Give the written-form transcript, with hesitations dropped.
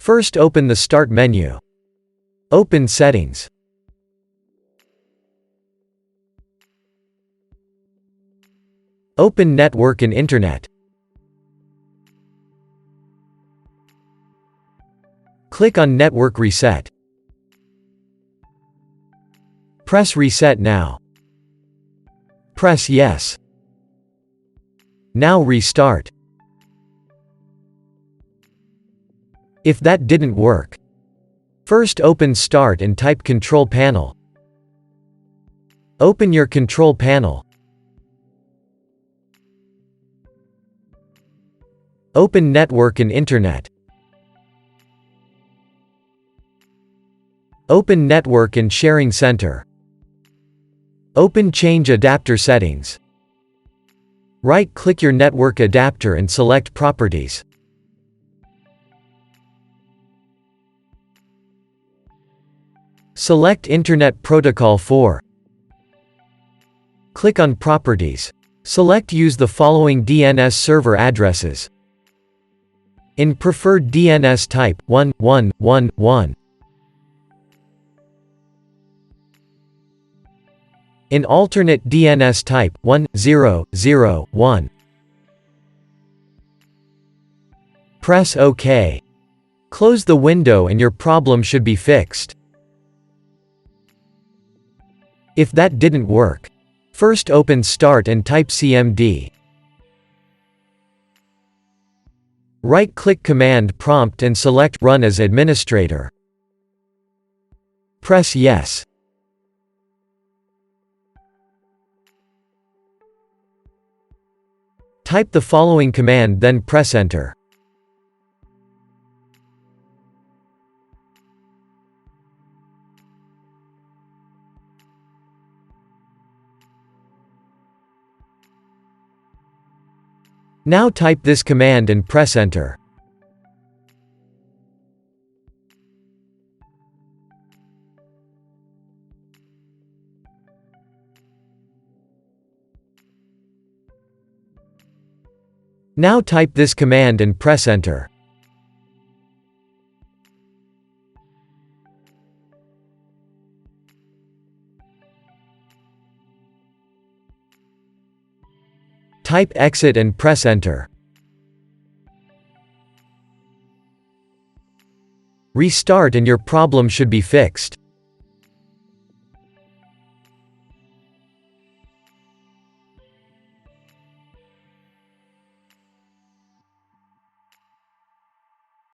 First open the Start menu. Open Settings. Open Network and Internet. Click on Network Reset. Press Reset now. Press Yes. Now restart. If that didn't work, first open Start and type Control Panel. Open your Control Panel. Open Network and Internet. Open Network and Sharing Center. Open Change Adapter Settings. Right-click your network adapter and select Properties. Select Internet Protocol 4. Click on Properties. Select Use the following DNS server addresses. In preferred DNS type, 1111. In alternate DNS type, 1001. Press OK. Close the window and your problem should be fixed. If that didn't work, first open Start and type cmd. Right-click Command Prompt and select Run as Administrator. Press Yes. Type the following command, then press Enter. Now type this command and press Enter. Now type this command and press Enter. Type Exit and press Enter. Restart and your problem should be fixed.